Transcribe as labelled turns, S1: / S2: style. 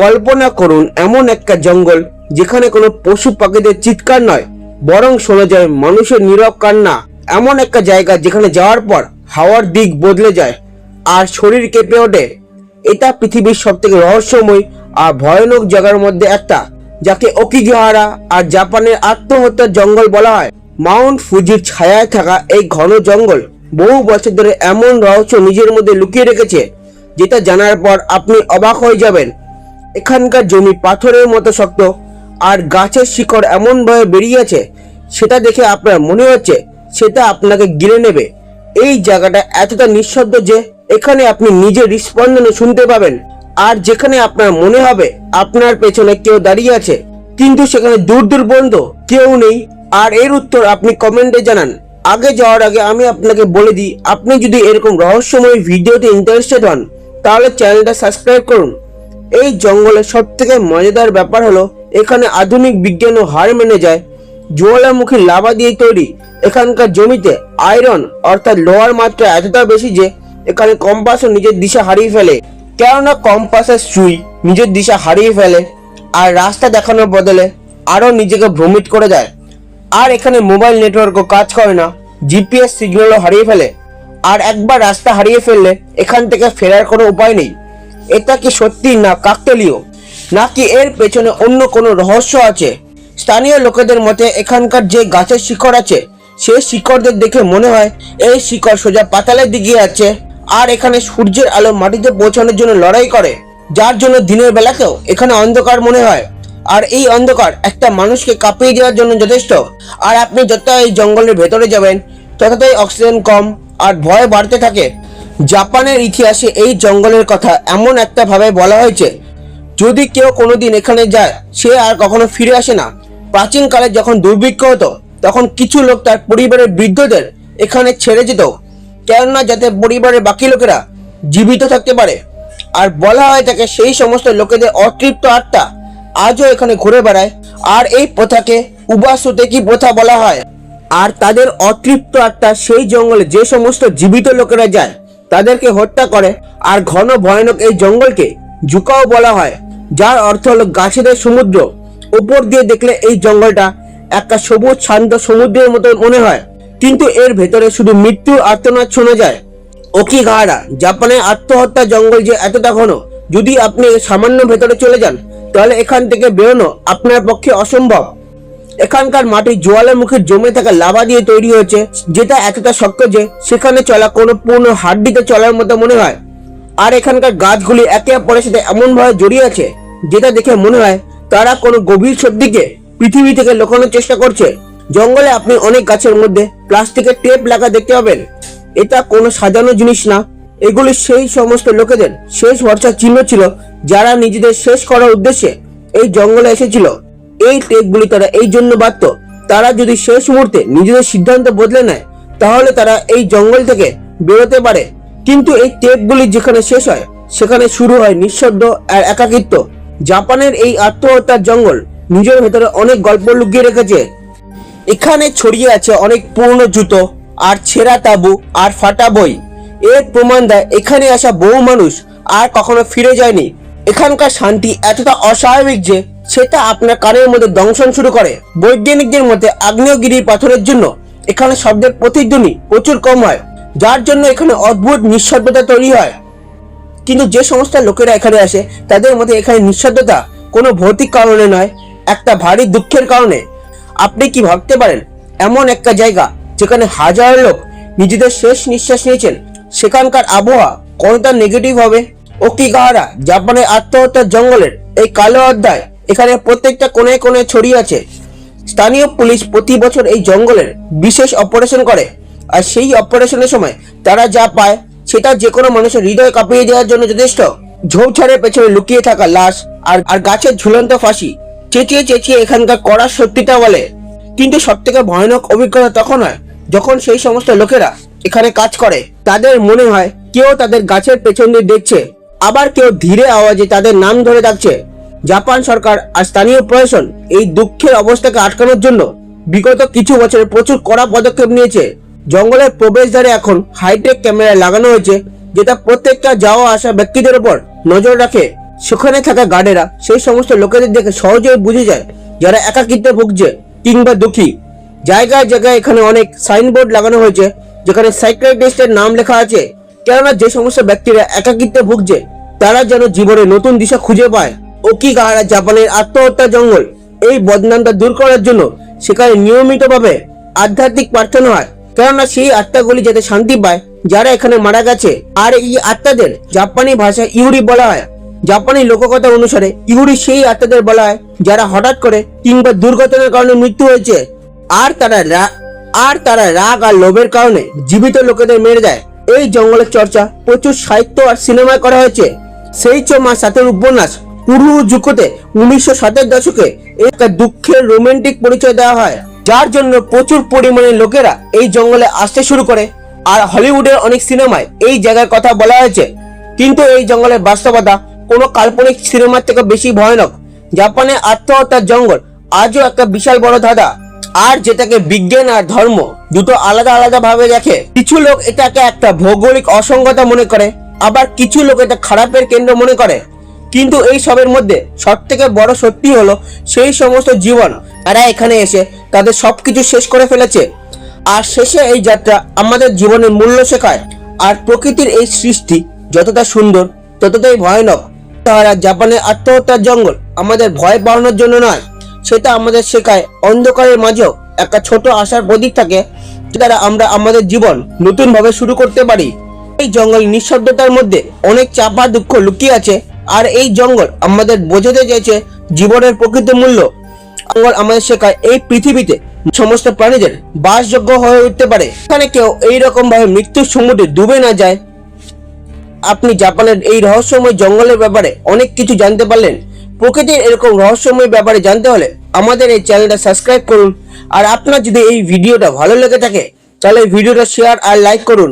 S1: কল্পনা করুন এমন একটা জঙ্গল যেখানে কোনো পশু পাখিদের চিৎকার নয়, বরং শোনা যায় মানুষের নীরব কান্না। এমন একটা জায়গা যেখানে যাওয়ার পর হাওয়ার দিক বদলে যায় আর শরীর কেঁপে ওঠে। এটা পৃথিবীর সবথেকে রহস্যময় আর ভয়ানক জায়গার মধ্যে একটা, যাকে ওকিগাহারা আর জাপানের আত্মহত্যার জঙ্গল বলা হয়। মাউন্ট ফুজির ছায়ায় থাকা এই ঘন জঙ্গল বহু বছর ধরে এমন রহস্য নিজের মধ্যে লুকিয়ে রেখেছে, যেটা জানার পর আপনি অবাক হয়ে যাবেন। এখানকার জমি পাথরের মতো শক্ত আর গাছের শিকড় এমনভাবে বেরিয়েছে, সেটা দেখে আপনার মনে হচ্ছে সেটা আপনাকে গিলে নেবে। এই জায়গাটা এতটা নিঃশব্দ যে এখানে আপনি নিজের হৃদস্পন্দনে শুনতে পাবেন, আর যেখানে আপনার মনে হবে আপনার পেছনে কেউ দাঁড়িয়ে আছে, কিন্তু সেখানে দূর দূর পর্যন্ত কেউ নেই। আর এর উত্তর আপনি কমেন্টে জানান। আগে যাওয়ার আগে আমি আপনাকে বলে দিই, আপনি যদি এরকম রহস্যময় ভিডিওতে ইন্টারেস্টেড হন তাহলে চ্যানেলটা সাবস্ক্রাইব করুন। এই জঙ্গলের সব থেকে মজাদার ব্যাপার হলো এখানে আধুনিক বিজ্ঞানও হার মেনে যায়। জ্বালামুখী লাভা দিয়ে তৈরি এখানকার জমিতে আয়রন অর্থাৎ লোহার মাত্রা এতটা বেশি যে এখানে কম্পাসও নিজের দিশা হারিয়ে ফেলে। কেননা কম্পাসের সুই নিজের দিশা হারিয়ে ফেলে আর রাস্তা দেখানোর বদলে আরও নিজেকে ভ্রমিত করে দেয়। আর এখানে মোবাইল নেটওয়ার্কও কাজ করে না, জিপিএস সিগন্যালও হারিয়ে ফেলে। আর একবার রাস্তা হারিয়ে ফেললে এখান থেকে ফেরার কোনো উপায় নেই। এটা কি সত্যি না কাকতালীয়, নাকি এর পেছনে অন্য কোনো রহস্য আছে? স্থানীয় লোকেদের মতে এখানকার যে গাছের শিকড় আছে সেই শিকড়দের দেখে মনে হয় এই শিকড় সোজা পাতালের দিকে আছে, আর এখানে সূর্যের আলো মাটিতে পৌঁছানোর জন্য লড়াই করে, যার জন্য দিনের বেলাতেও এখানে অন্ধকার মনে হয়। আর এই অন্ধকার একটা মানুষকে কাঁপিয়ে দেওয়ার জন্য যথেষ্ট। আর আপনি যত এই জঙ্গলের ভেতরে যাবেন ততটাই অক্সিজেন কম আর ভয় বাড়তে থাকে। জাপানের ইতিহাসে এই জঙ্গলের কথা এমন একটা ভাবে বলা হয়েছে, যদি কেউ কোনোদিন এখানে যায় সে আর কখনো ফিরে আসে না। প্রাচীনকালে যখন দুর্ভিক্ষ হতো তখন কিছু লোক তার পরিবারের বৃদ্ধদের এখানে ছেড়ে যেত, কেননা যাতে পরিবারের বাকি লোকেরা জীবিত থাকতে পারে। আর বলা হয় থাকে সেই সমস্ত লোকেদের অতৃপ্ত আত্মা আজও এখানে ঘুরে বেড়ায়, আর এই প্রথাকে উবাসুতেকি প্রথা বলা হয়। আর তাদের অতৃপ্ত আত্মা সেই জঙ্গলে যে সমস্ত জীবিত লোকেরা যায় তাদেরকে হত্যা করে। আর ঘন ভয়ানক এই জঙ্গলকে জুকাও বলা হয়, যার অর্থ হলো গাছেদের সমুদ্র। উপর দিয়ে দেখলে এই জঙ্গলটা একটা সবুজ শান্ত সমুদ্রের মতো মনে হয়, কিন্তু এর ভেতরে শুধু মৃত্যুর আর্তনাদ শোনা যায়। ওকিগাহারা জাপানের আত্মহত্যা জঙ্গল যে এতটা ঘন, যদি আপনি সামান্য ভেতরে চলে যান তাহলে এখান থেকে বেরোনো আপনার পক্ষে অসম্ভব। এখানকার মাটি জ্বালামুখীর জমে থাকা লাভা দিয়ে তৈরি হয়েছে, যেটা এতটা শক্ত যে সেখানে চলা কোনো পূর্ণ হাড্ডিতে চলার মতো মনে হয়। আর এখানকার গাছগুলি একে অপরের সাথে এমনভাবে জড়িয়ে আছে যেটা দেখে মনে হয় তারা কোনো গভীর শক্তিকে পৃথিবী থেকে লুকানোর চেষ্টা করছে। জঙ্গলে আপনি অনেক গাছের মধ্যে প্লাস্টিকের টেপ লাগা দেখতে পাবেন। এটা কোনো সাজানো জিনিস না, এগুলি সেই সমস্ত লোকেদের শেষ ভরসার চিহ্ন ছিল যারা নিজেদের শেষ করার উদ্দেশ্যে এই জঙ্গলে এসেছিল। এই টেপগুলি তারা এই জন্য বাঁধত, তারা যদি শেষ মুহূর্তে নিজেদের সিদ্ধান্ত বদলে নেয় তাহলে তারা এই জঙ্গল থেকে বেরোতে পারে। কিন্তু এই টেপগুলি যেখানে শেষ হয় সেখানে শুরু হয় নিঃশব্দ আর একাকিত্ব। জাপানের এই আত্মহত্যার জঙ্গল নিজের ভেতরে অনেক গল্প লুকিয়ে রেখেছে। এখানে ছড়িয়ে আছে অনেক পুরনো জুতো আর ছেঁড়া তাবু আর ফাটা বই। এর প্রমাণ দেয় এখানে আসা বহু মানুষ আর কখনো ফিরে যায়নি। এখানকার শান্তি এতটা অস্বাভাবিক যে সেটা আপনার কানের মধ্যে দংশন শুরু করে। বৈজ্ঞানিকদের মতে আগ্নেয়গিরির পাথরের জন্য এখানে শব্দের প্রতিধ্বনি প্রচুর কম হয়, যার জন্য এখানে অদ্ভুত নিঃশব্দতা তৈরি হয়। কিন্তু যে সমস্ত লোকেরা এখানে আসে তাদের মধ্যে এখানে নিঃশব্দতা কোনো ভৌতিক কারণে নয়, একটা ভারী দুঃখের কারণে। আপনি কি ভাবতে পারেন এমন একটা জায়গা যেখানে হাজার লোক নিজেদের শেষ নিঃশ্বাস নিয়েছেন, সেখানকার আবহাওয়া কতটা নেগেটিভ হবে? ওকিগাহারা জাপানের আত্মহত্যার জঙ্গলের এই কালো অধ্যায় এখানে প্রত্যেকটা কোণে কোণে ছড়িয়ে আছে। স্থানীয় পুলিশ প্রতি বছর এই জঙ্গলের বিশেষ অপারেশন করে, আর সেই অপারেশনের সময় তারা যা পায় সেটা যে কোনো মানুষের হৃদয় কাঁপিয়ে দেওয়ার জন্য যথেষ্ট। ঝোপঝাড়ের পেছনে লুকিয়ে থাকা লাশ আর গাছের ঝুলন্ত ফাঁসি চেঁচিয়ে চেঁচিয়ে এখানকার কড়া সত্যিটা বলে। কিন্তু সব থেকে ভয়ানক অভিজ্ঞতা তখন হয় যখন সেই সমস্ত লোকেরা এখানে কাজ করে তাদের মনে হয় কেউ তাদের গাছের পেছন দিয়ে দেখছে, আবার কেউ ধীরে আওয়াজে তাদের নাম ধরে ডাকছে। জাপান সরকার আর স্থানীয় প্রশাসন এই দুঃখের অবস্থাকে আটকানোর জন্য বিগত কিছু বছরে প্রচুর কড়া পদক্ষেপ নিয়েছে। জঙ্গলের প্রবেশদ্বারে এখন হাইটেক ক্যামেরা লাগানো হয়েছে, যেটা প্রত্যেকটা যাওয়া আসা ব্যক্তিদের উপর নজর রাখে। সেখানে থাকা গার্ডেরা সেই সমস্ত লোকেদের দেখে সহজেই বুঝে যায় যারা একাকিত্বে ভুগছে কিংবা দুঃখী। জায়গায় জায়গায় এখানে অনেক সাইনবোর্ড লাগানো হয়েছে যেখানে সাইকিয়াট্রিস্টের নাম লেখা আছে, কেননা যে সমস্ত ব্যক্তিরা একাকিত্বে ভুগছে তারা যেন জীবনে নতুন দিশা খুঁজে পায়। ওকিগাহারা জাপানের আত্মহত্যা জঙ্গল। এই বদনামটা দূর করার জন্য সেখানে নিয়মিতভাবে আধ্যাত্মিক প্রার্থনা হয়, কেননা সেই আত্মাগুলি যাতে শান্তি পায় যারা এখানে মারা গেছে। আর এই আত্মাদের জাপানি ভাষায় ইউরি বলা হয়। জাপানি লোককথা অনুসারে ইউরি সেই আত্মাদের বলা হয় যারা হঠাৎ করে কিংবা দুর্ঘটনার কারণে মৃত্যু হয়েছে আর তারা রাগ আর লোভের কারণে জীবিত লোকেদের মেরে দেয়। এই জঙ্গলের চর্চা প্রচুর সাহিত্য আর সিনেমায় করা হয়েছে। সেইচো সাতের উপন্যাস কুরুজুকোতে 1960-এর দশকে একটা দুঃখের রোমান্টিক পরিচয় দেওয়া হয়, যার জন্য প্রচুর পরিমাণে লোকেরা এই জঙ্গলে আসতে শুরু করে। আর হলিউডের অনেক সিনেমায় এই জায়গার কথা বলা হয়েছে, কিন্তু এই জঙ্গলের বাস্তবতা কোনো কাল্পনিক সিনেমার থেকে বেশি ভয়ানক। জাপানের আত্মহত্যার জঙ্গল আজও একটা বিশাল বড় ধাঁধা, আর যেটাকে বিজ্ঞান আর ধর্ম দুটো আলাদা আলাদা ভাবে দেখে। কিছু লোক এটাকে একটা ভৌগোলিক অসঙ্গতা মনে করে, আবার কিছু লোক এটা খারাপের কেন্দ্র মনে করে। কিন্তু এই সবের মধ্যে সব থেকে বড় সত্যি হলো সেই সমস্ত জীবন যারা এখানে এসে তাদের সবকিছু শেষ করে ফেলেছে। আর শেষে এই যাত্রা আমাদের জীবনের মূল্য শেখায়। আর প্রকৃতির এই সৃষ্টি যতটা সুন্দর ততটাই ভয়ানক। তারা জাপানের আত্মহত্যার জঙ্গল আমাদের ভয় পাওয়ানোর জন্য নয়, সেটা আমাদের শেখায় অন্ধকারের মাঝেও একটা ছোট আশার প্রতীক থাকে, যারা আমরা আমাদের জীবন নতুন ভাবে শুরু করতে পারি। এই জঙ্গল নিঃশব্দতার মধ্যে অনেক চাপা দুঃখ লুকিয়ে আছে, আর এই জঙ্গল আমাদের বোঝাতে চাইছে জীবনের প্রকৃত মূল্য। জঙ্গল আমাদের শেখায় এই পৃথিবীতে সমস্ত প্রাণীদের বাসযোগ্য হয়ে উঠতে পারে, এখানে কেউ এইরকম ভাবে মৃত্যুর সমুদ্রে ডুবে না যায়। আপনি জাপানের এই রহস্যময় জঙ্গলের ব্যাপারে অনেক কিছু জানতে পারলেন। প্রকৃতির এরকম রহস্যময় ব্যাপারে জানতে হলে আমাদের এই চ্যানেলটা সাবস্ক্রাইব করুন। আর আপনার যদি এই ভিডিওটা ভালো লেগে থাকে তাহলে ভিডিওটা শেয়ার আর লাইক করুন।